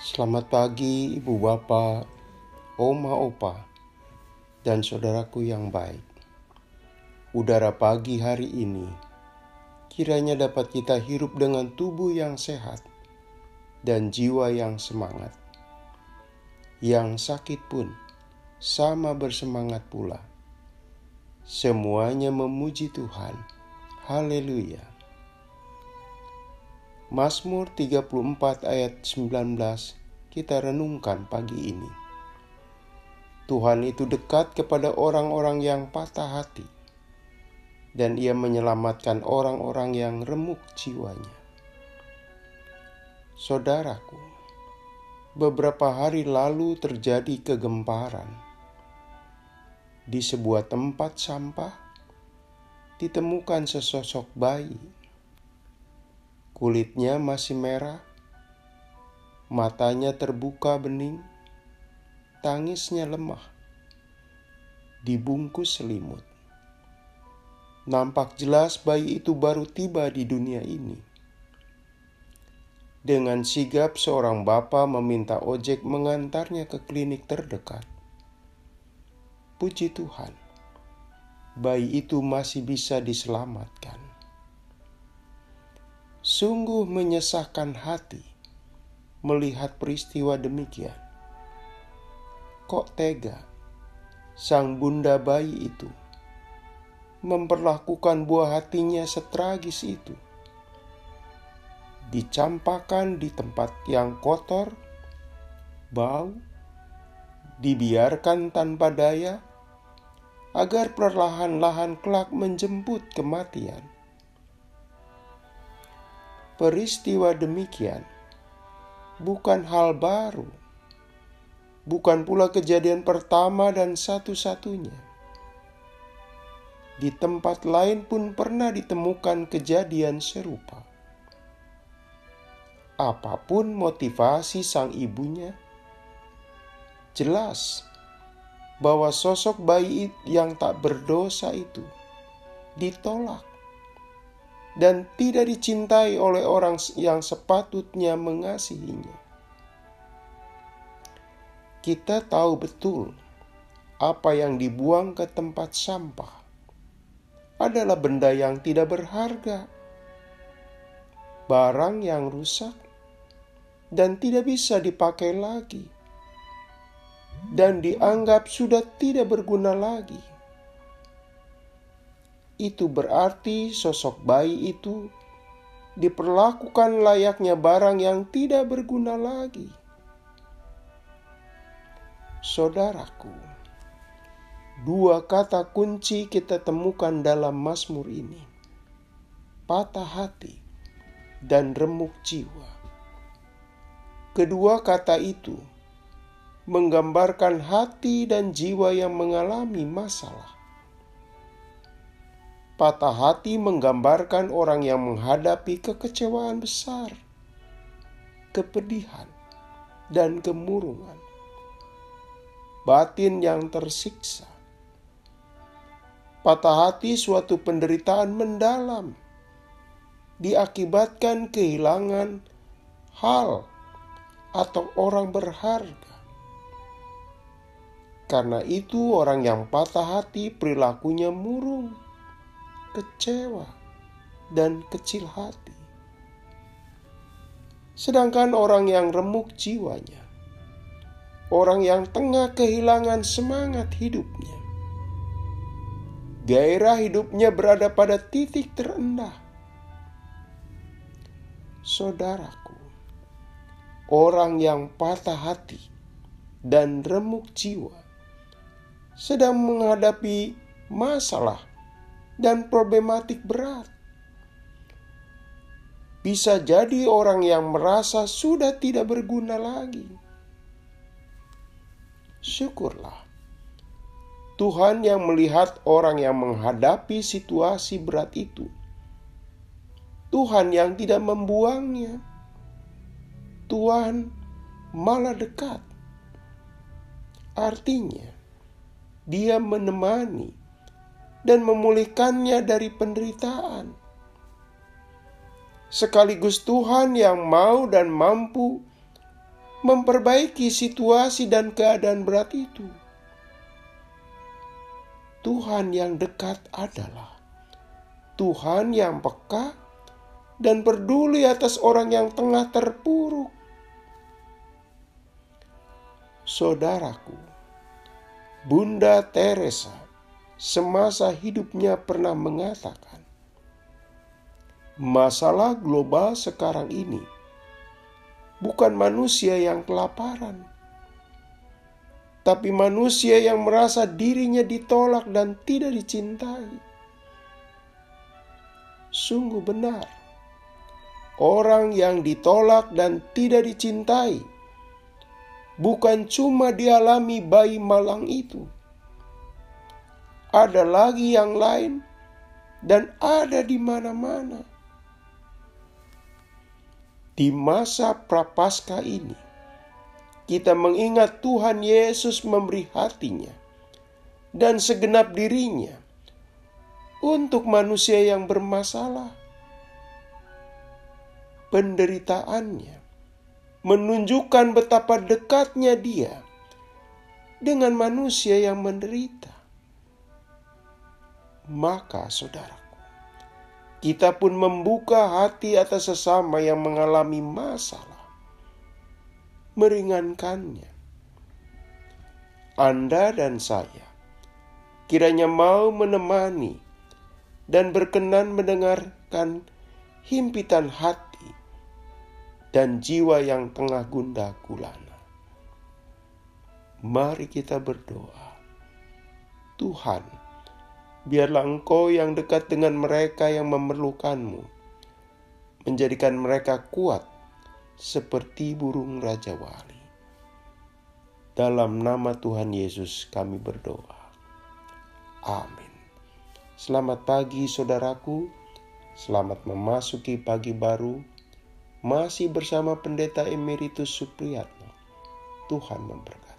Selamat pagi Ibu Bapak, Oma Opa, dan saudaraku yang baik. Udara pagi hari ini kiranya dapat kita hirup dengan tubuh yang sehat dan jiwa yang semangat. Yang sakit pun sama bersemangat pula. Semuanya memuji Tuhan. Haleluya. Mazmur 34 ayat 19 kita renungkan pagi ini. Tuhan itu dekat kepada orang-orang yang patah hati, dan Ia menyelamatkan orang-orang yang remuk jiwanya. Saudaraku, beberapa hari lalu terjadi kegemparan. Di sebuah tempat sampah ditemukan sesosok bayi. Kulitnya masih merah, matanya terbuka bening, tangisnya lemah, dibungkus selimut. Nampak jelas bayi itu baru tiba di dunia ini. Dengan sigap seorang bapa meminta ojek mengantarnya ke klinik terdekat. Puji Tuhan, bayi itu masih bisa diselamatkan. Sungguh menyesakkan hati melihat peristiwa demikian. Kok tega sang bunda bayi itu memperlakukan buah hatinya setragis itu? Dicampakkan di tempat yang kotor, bau, dibiarkan tanpa daya, agar perlahan-lahan kelak menjemput kematian. Peristiwa demikian bukan hal baru, bukan pula kejadian pertama dan satu-satunya. Di tempat lain pun pernah ditemukan kejadian serupa. Apapun motivasi sang ibunya, jelas bahwa sosok bayi yang tak berdosa itu ditolak dan tidak dicintai oleh orang yang sepatutnya mengasihinya. Kita tahu betul apa yang dibuang ke tempat sampah adalah benda yang tidak berharga, barang yang rusak dan tidak bisa dipakai lagi, dan dianggap sudah tidak berguna lagi. Itu berarti sosok bayi itu diperlakukan layaknya barang yang tidak berguna lagi. Saudaraku, dua kata kunci kita temukan dalam Mazmur ini: patah hati dan remuk jiwa. Kedua kata itu menggambarkan hati dan jiwa yang mengalami masalah. Patah hati menggambarkan orang yang menghadapi kekecewaan besar, kepedihan, dan kemurungan. Batin yang tersiksa. Patah hati suatu penderitaan mendalam, diakibatkan kehilangan hal atau orang berharga. Karena itu orang yang patah hati perilakunya murung, kecewa, dan kecil hati. Sedangkan orang yang remuk jiwanya, orang yang tengah kehilangan semangat hidupnya, gairah hidupnya berada pada titik terendah. Saudaraku, orang yang patah hati dan remuk jiwa sedang menghadapi masalah dan problematik berat. Bisa jadi orang yang merasa sudah tidak berguna lagi. Syukurlah Tuhan yang melihat orang yang menghadapi situasi berat itu. Tuhan yang tidak membuangnya. Tuhan malah dekat. Artinya, Dia menemani dan memulihkannya dari penderitaan. Sekaligus Tuhan yang mau dan mampu memperbaiki situasi dan keadaan berat itu. Tuhan yang dekat adalah Tuhan yang peka dan peduli atas orang yang tengah terpuruk. Saudaraku, Bunda Teresa semasa hidupnya pernah mengatakan, masalah global sekarang ini bukan manusia yang kelaparan, tapi manusia yang merasa dirinya ditolak dan tidak dicintai. Sungguh benar, orang yang ditolak dan tidak dicintai bukan cuma dialami bayi malang itu. Ada lagi yang lain dan ada di mana-mana. Di masa Prapaskah ini, kita mengingat Tuhan Yesus memberi hatinya dan segenap dirinya untuk manusia yang bermasalah. Penderitaannya menunjukkan betapa dekatnya Dia dengan manusia yang menderita. Maka saudaraku, kita pun membuka hati atas sesama yang mengalami masalah, meringankannya. Anda dan saya kiranya mau menemani dan berkenan mendengarkan himpitan hati dan jiwa yang tengah gundah gulana. Mari kita berdoa. Tuhan, biarlah Engkau yang dekat dengan mereka yang memerlukan-Mu, menjadikan mereka kuat seperti burung Raja Wali. Dalam nama Tuhan Yesus kami berdoa. Amin. Selamat pagi saudaraku, selamat memasuki pagi baru, masih bersama Pendeta Emeritus Supriyatno. Tuhan memberkati.